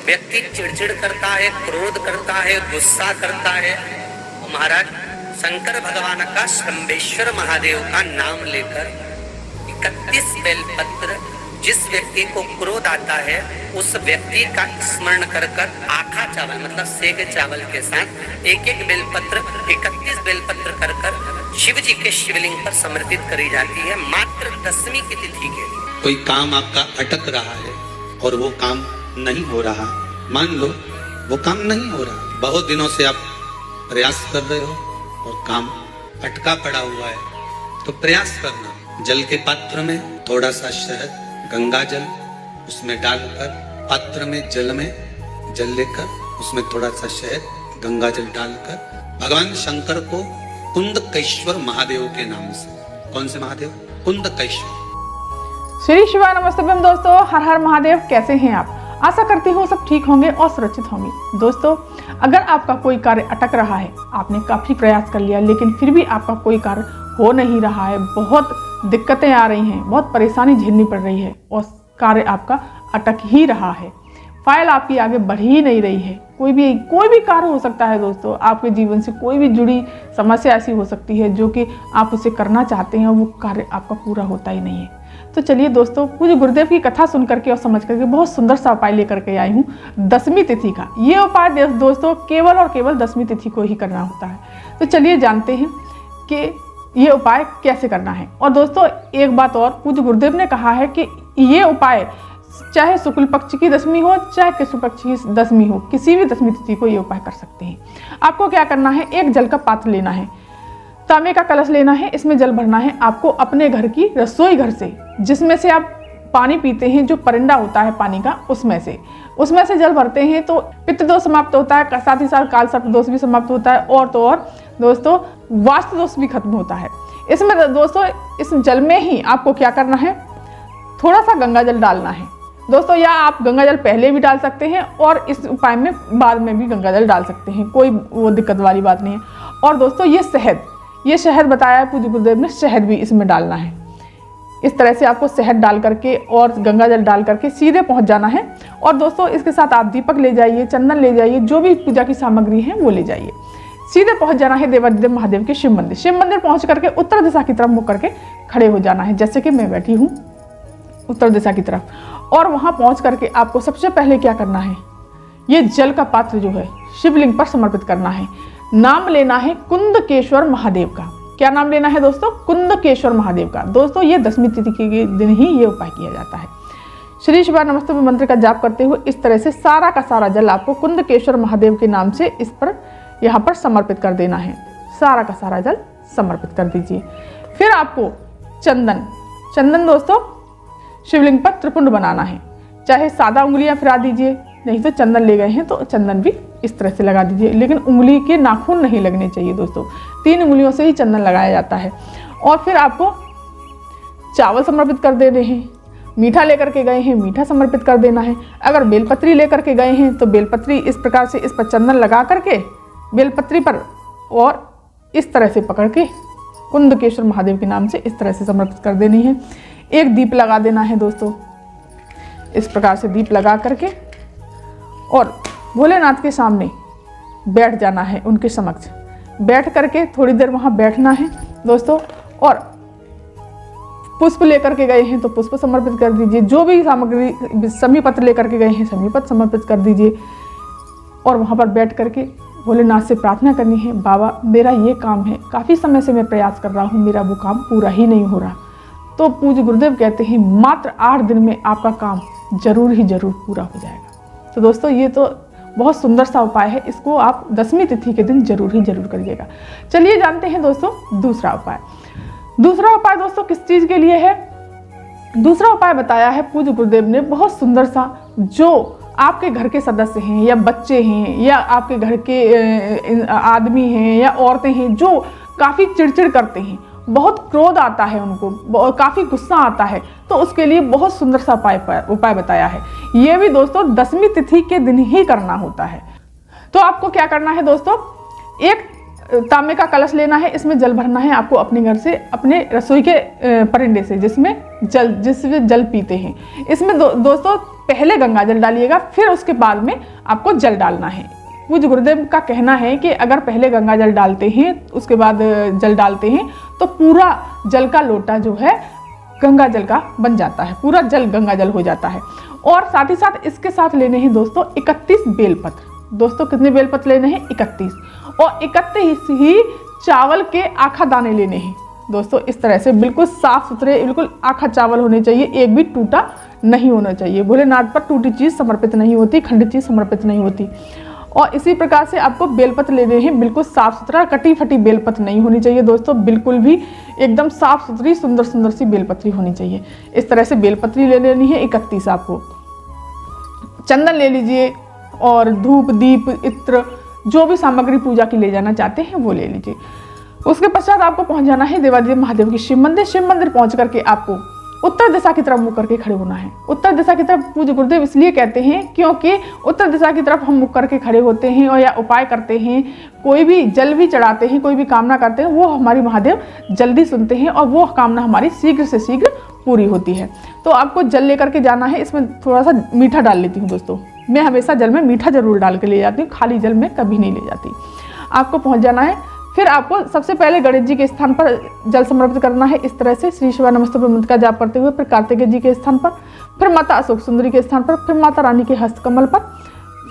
व्यक्ति चिड़चिड़ करता है, क्रोध करता है, गुस्सा करता है, महाराज शंकर भगवान का शंभेश्वर महादेव का नाम लेकर 31 बेलपत्र, जिस व्यक्ति को क्रोध आता है उस व्यक्ति का स्मरण कर कर आखा चावल मतलब सेके चावल के साथ एक एक बेलपत्र 31 बेलपत्र कर कर शिव जी के शिवलिंग पर समर्पित करी जाती है। मात्र 10वीं की तिथि के कोई काम आपका अटक रहा है और वो काम नहीं हो रहा, मान लो वो काम नहीं हो रहा, बहुत दिनों से आप प्रयास कर रहे हो और काम अटका पड़ा हुआ है, तो प्रयास करना, जल के पात्र में थोड़ा सा शहद गंगा जल उसमें डालकर, पात्र में जल लेकर उसमें थोड़ा सा शहद गंगा जल डालकर भगवान शंकर को कुंदकेश्वर महादेव के नाम से, कौन से महादेव? कुंदकेश्वर। श्री शिवाय नमस्तुभ्यम दोस्तों, हर हर महादेव। कैसे हैं आप? आशा करती हूँ सब ठीक होंगे और सुरक्षित होंगे। दोस्तों, अगर आपका कोई कार्य अटक रहा है, आपने काफी प्रयास कर लिया लेकिन फिर भी आपका कोई कार्य हो नहीं रहा है, बहुत दिक्कतें आ रही हैं, बहुत परेशानी झेलनी पड़ रही है और कार्य आपका अटक ही रहा है, फाइल आपकी आगे बढ़ ही नहीं रही है, कोई भी कार्य हो सकता है दोस्तों, आपके जीवन से कोई भी जुड़ी समस्या ऐसी हो सकती है जो कि आप उसे करना चाहते हैं और वो कार्य आपका पूरा होता ही नहीं है। तो चलिए दोस्तों, पूज्य गुरुदेव की कथा सुन करके और समझ करके बहुत सुंदर सा उपाय लेकर के आई हूँ 10वीं तिथि का। ये उपाय दोस्तों केवल और केवल 10वीं तिथि को ही करना होता है। तो चलिए जानते हैं कि ये उपाय कैसे करना है। और दोस्तों एक बात और, पूज्य गुरुदेव ने कहा है कि ये उपाय चाहे शुक्ल पक्ष की 10वीं हो चाहे कृष्ण पक्ष की 10वीं हो, किसी भी 10वीं तिथि को ये उपाय कर सकते हैं। आपको क्या करना है, एक जल का पात्र लेना है, तांबे का कलश लेना है, इसमें जल भरना है आपको अपने घर की रसोई घर से, जिसमें से आप पानी पीते हैं, जो परिंदा होता है पानी का, उसमें से जल भरते हैं तो पित्त दोष समाप्त होता है, साथ ही साथ काल सर्प दोष भी समाप्त होता है और तो और दोस्तों वास्तु दोष भी खत्म होता है। इसमें दोस्तों इस जल में ही आपको क्या करना है, थोड़ा सा गंगा जल डालना है दोस्तों, या आप गंगा जल पहले भी डाल सकते हैं और इस उपाय में बाद में भी गंगा जल डाल सकते हैं, कोई वो दिक्कत वाली बात नहीं है। और दोस्तों ये शहद बताया है पूज्य गुरुदेव ने, शहद भी इसमें डालना है। इस तरह से आपको शहद डाल करके और गंगा जल डाल करके सीधे पहुंच जाना है। और दोस्तों इसके साथ आप दीपक ले जाइए, चंदन ले जाइए, जो भी पूजा की सामग्री है वो ले जाइए। सीधे पहुंच जाना है देवाधिदेव महादेव के शिव मंदिर पहुंच करके उत्तर दिशा की तरफ मुख करके खड़े हो जाना है, जैसे कि मैं बैठी हूँ उत्तर दिशा की तरफ। और वहां पहुंच करके आपको सबसे पहले क्या करना है, ये जल का पात्र जो है शिवलिंग पर समर्पित करना है। नाम लेना है कुंदकेश्वर महादेव का। क्या नाम लेना है दोस्तों? कुंदकेश्वर महादेव का। दोस्तों ये 10वीं तिथि के दिन ही ये उपाय किया जाता है। श्री शिवाय नमस्तुभ्यं मंत्र का जाप करते हुए इस तरह से सारा का सारा जल आपको कुंदकेश्वर महादेव के नाम से इस पर यहाँ पर समर्पित कर देना है। सारा का सारा जल समर्पित कर दीजिए। फिर आपको चंदन दोस्तों शिवलिंग पर त्रिपुंड बनाना है, चाहे सादा उंगलियां फिरा दीजिए, नहीं तो चंदन ले गए हैं तो चंदन भी इस तरह से लगा दीजिए, लेकिन उंगली के नाखून नहीं लगने चाहिए दोस्तों, 3 उंगलियों से ही चंदन लगाया जाता है। और फिर आपको चावल समर्पित कर देने हैं, मीठा लेकर के गए हैं मीठा समर्पित कर देना है। अगर बेलपत्री लेकर के गए हैं तो बेलपत्री इस प्रकार से इस पर चंदन लगा करके बेलपत्री पर और इस तरह से पकड़ के कुंदकेश्वर महादेव के नाम से इस तरह से समर्पित कर देनी है। एक दीप लगा देना है दोस्तों, इस प्रकार से दीप लगा करके और भोलेनाथ के सामने बैठ जाना है, उनके समक्ष बैठ करके थोड़ी देर वहाँ बैठना है दोस्तों। और पुष्प लेकर के गए हैं तो पुष्प समर्पित कर दीजिए, जो भी सामग्री समी पत्र लेकर के गए हैं समी पत्र समर्पित कर दीजिए। और वहाँ पर बैठ करके भोलेनाथ से प्रार्थना करनी है, बाबा मेरा ये काम है, काफ़ी समय से मैं प्रयास कर रहा हूँ, मेरा वो काम पूरा ही नहीं हो रहा। तो पूज्य गुरुदेव कहते हैं मात्र 8 दिन में आपका काम जरूर पूरा हो जाएगा। तो दोस्तों ये तो बहुत सुंदर सा उपाय है, इसको आप 10वीं तिथि के दिन जरूर करिएगा। चलिए जानते हैं दोस्तों दूसरा उपाय दोस्तों किस चीज़ के लिए है। दूसरा उपाय बताया है पूज्य गुरुदेव ने बहुत सुंदर सा, जो आपके घर के सदस्य हैं या बच्चे हैं या आपके घर के आदमी हैं या औरतें हैं जो काफ़ी चिड़चिड़ करते हैं, बहुत क्रोध आता है उनको, काफ़ी गुस्सा आता है, तो उसके लिए बहुत सुंदर सा उपाय बताया है। ये भी दोस्तों 10वीं तिथि के दिन ही करना होता है। तो आपको क्या करना है दोस्तों, एक तांबे का कलश लेना है, इसमें जल भरना है आपको अपने घर से, अपने रसोई के परिंदे से जिसमें जल पीते हैं। इसमें दोस्तों पहले गंगा जल डालिएगा, फिर उसके बाद में आपको जल डालना है। पूज्य गुरुदेव का कहना है कि अगर पहले गंगा जल डालते हैं उसके बाद जल डालते हैं तो पूरा जल का लोटा जो है गंगा जल का बन जाता है, पूरा जल गंगा जल हो जाता है। और साथ ही साथ इसके साथ लेने हैं दोस्तों 31 बेलपत्र। दोस्तों कितने बेलपत्र लेने हैं? 31। और 31 ही चावल के आखा दाने लेने हैं दोस्तों। इस तरह से बिल्कुल साफ सुथरे, बिल्कुल आखा चावल होने चाहिए, एक भी टूटा नहीं होना चाहिए। भोलेनाथ पर टूटी चीज़ समर्पित नहीं होती, खंडित चीज़ समर्पित नहीं होती। और इसी प्रकार से आपको बेलपत्र लेने हैं, बिल्कुल साफ सुथरा, कटी फटी बेलपत्र नहीं होनी चाहिए दोस्तों, बिल्कुल भी एकदम साफ सुथरी सुंदर सुंदर सी बेलपत्री होनी चाहिए। इस तरह से बेलपत्री ले लेनी है 31 आपको। चंदन ले लीजिए और धूप दीप इत्र जो भी सामग्री पूजा की ले जाना चाहते हैं वो ले लीजिए। उसके पश्चात आपको पहुंच जाना है देवादेव महादेव की शिव मंदिर। शिव मंदिर पहुंच करके आपको उत्तर दिशा की तरफ मुख करके खड़े होना है। उत्तर दिशा की तरफ पूज्य गुरुदेव इसलिए कहते हैं क्योंकि उत्तर दिशा की तरफ हम मुख करके खड़े होते हैं और या उपाय करते हैं, कोई भी जल भी चढ़ाते हैं, कोई भी कामना करते हैं, वो हमारी महादेव जल्दी सुनते हैं और वो कामना हमारी शीघ्र से शीघ्र पूरी होती है। तो आपको जल लेकर के जाना है। इसमें थोड़ा सा मीठा डाल लेती हूँ दोस्तों, मैं हमेशा जल में मीठा जरूर डाल के ले जाती हूँ, खाली जल में कभी नहीं ले जाती। आपको पहुँच जाना है। फिर आपको सबसे पहले गणेश जी के स्थान पर जल समर्पित करना है। इस तरह से श्री शिवा नमस्तुभ्यं मंत्र का जाप करते हुए फिर कार्तिकेय जी के स्थान पर, फिर माता अशोक सुंदरी के स्थान पर, फिर माता रानी के हस्तकमल पर,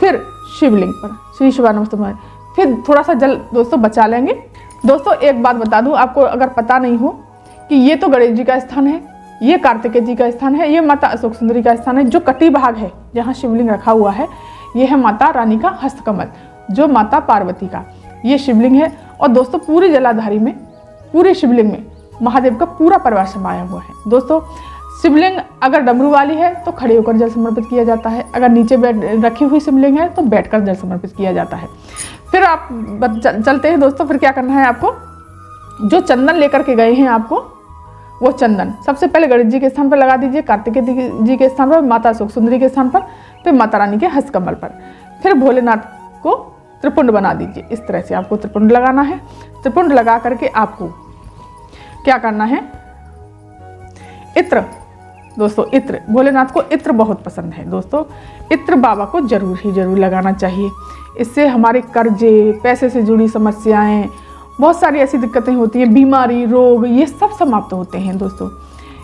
फिर शिवलिंग पर श्री शिवा नमस्तुभ्यं। फिर थोड़ा सा जल दोस्तों बचा लेंगे। दोस्तों एक बात बता दूं आपको, अगर पता नहीं हो कि ये तो गणेश जी का स्थान है, ये कार्तिकेय जी का स्थान है, ये माता अशोक सुंदरी का स्थान है, जो कटी भाग है जहाँ शिवलिंग रखा हुआ है ये है माता रानी का हस्तकमल, जो माता पार्वती का ये शिवलिंग है। और दोस्तों पूरी जलाधारी में, पूरे शिवलिंग में महादेव का पूरा परिवार समाया हुआ है। दोस्तों शिवलिंग अगर डमरू वाली है तो खड़े होकर जल समर्पित किया जाता है, अगर नीचे रखी हुई शिवलिंग है तो बैठकर जल समर्पित किया जाता है। फिर आप चलते हैं दोस्तों। फिर क्या करना है आपको, जो चंदन लेकर के गए हैं आपको वो चंदन सबसे पहले गणेश जी के स्थान पर लगा दीजिए, कार्तिकेय जी के स्थान पर, माता अशोक सुंदरी के स्थान पर, फिर माता रानी के हस्तकमल पर। फिर भोलेनाथ को त्रिपुंड बना दीजिए। इस तरह से आपको त्रिपुंड लगाना है। त्रिपुंड लगा करके आपको क्या करना है, इत्र दोस्तों, इत्र भोलेनाथ को इत्र बहुत पसंद है दोस्तों। इत्र बाबा को जरूर ही जरूर लगाना चाहिए। इससे हमारे कर्जे, पैसे से जुड़ी समस्याएं, बहुत सारी ऐसी दिक्कतें होती हैं, बीमारी, रोग, ये सब समाप्त होते हैं दोस्तों।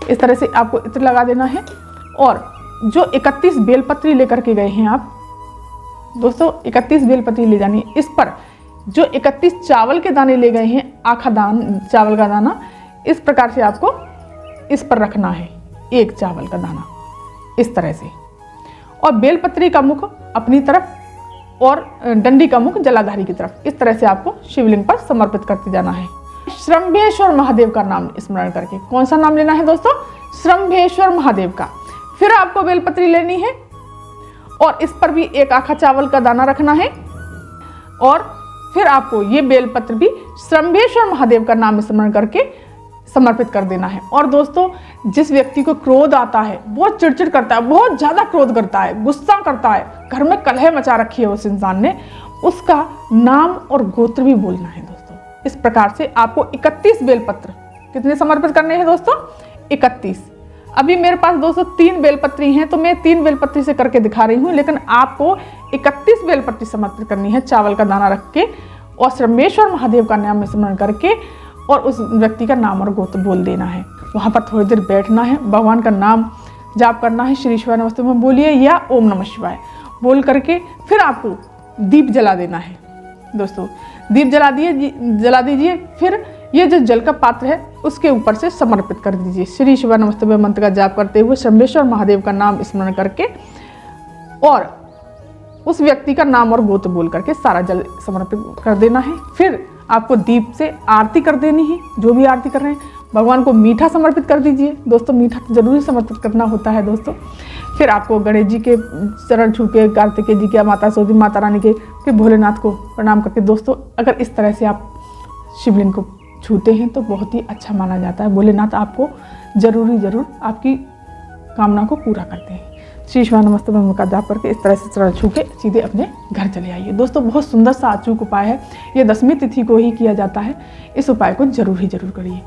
इस तरह से आपको इत्र लगा देना है। और जो 31 बेलपत्री लेकर के गए हैं आप दोस्तों, 31 बेलपत्री ले जानी है। इस पर जो 31 चावल के दाने ले गए हैं, आखा दान चावल का दाना, इस प्रकार से आपको इस पर रखना है, एक चावल का दाना इस तरह से। और बेलपत्री का मुख अपनी तरफ और डंडी का मुख जलाधारी की तरफ, इस तरह से आपको शिवलिंग पर समर्पित करते जाना है। श्रंभेश्वर महादेव का नाम स्मरण करके। कौन सा नाम लेना है दोस्तों? श्रंभेश्वर महादेव का। फिर आपको बेलपत्री लेनी है और इस पर भी एक आखा चावल का दाना रखना है। और फिर आपको ये बेलपत्र भी श्रंभेश्वर महादेव का नाम स्मरण करके समर्पित कर देना है। और दोस्तों जिस व्यक्ति को क्रोध आता है, बहुत चिड़चिड़ करता है, बहुत ज़्यादा क्रोध करता है, गुस्सा करता है, घर में कलह मचा रखी है उस इंसान ने, उसका नाम और गोत्र भी बोलना है दोस्तों। इस प्रकार से आपको 31 बेलपत्र कितने समर्पित करने हैं दोस्तों? 31। अभी मेरे पास दोस्तों 3 बेलपत्री हैं तो मैं 3 बेलपत्री से करके दिखा रही हूँ, लेकिन आपको 31 बेलपत्री समर्पित करनी है चावल का दाना रख के और श्रंभेश्वर महादेव का नाम स्मरण करके, और उस व्यक्ति का नाम और गोत्र बोल देना है। वहाँ पर थोड़ी देर बैठना है, भगवान का नाम जाप करना है, श्री शिवाय नमस्तुभ्यं बोलिए या ओम नमः शिवाय बोल करके फिर आपको दीप जला देना है दोस्तों। दीप जला दीजिए। फिर ये जो जल का पात्र है उसके ऊपर से समर्पित कर दीजिए, श्री शिवाय नमस्तुभ्यं मंत्र का जाप करते हुए श्रंभेश्वर महादेव का नाम स्मरण करके और उस व्यक्ति का नाम और गोत्र बोल करके सारा जल समर्पित कर देना है। फिर आपको दीप से आरती कर देनी है, जो भी आरती कर रहे हैं। भगवान को मीठा समर्पित कर दीजिए दोस्तों, मीठा तो जरूरी समर्पित करना होता है दोस्तों। फिर आपको गणेश जी के चरण छू के, कार्तिकेय जी के, माता सोदी, माता रानी के, फिर भोलेनाथ को प्रणाम करके दोस्तों अगर इस तरह से आप शिवलिंग को छूते हैं तो बहुत ही अच्छा माना जाता है। भोलेनाथ आपको जरूर आपकी कामना को पूरा करते हैं। श्री शिवाय नमस्तुभ्यम का जाप करके इस तरह से चरण छू के सीधे अपने घर चले आइए। दोस्तों बहुत सुंदर सा अचूक उपाय है, ये 10वीं तिथि को ही किया जाता है। इस उपाय को जरूर करिए।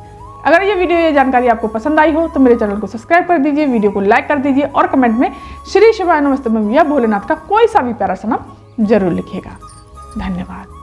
अगर ये वीडियो, ये जानकारी आपको पसंद आई हो तो मेरे चैनल को सब्सक्राइब कर दीजिए, वीडियो को लाइक कर दीजिए और कमेंट में श्री शिवाय नमस्तुभ्यम या भोलेनाथ का कोई सा भी प्यारा सा नाम जरूर लिखिएगा। धन्यवाद।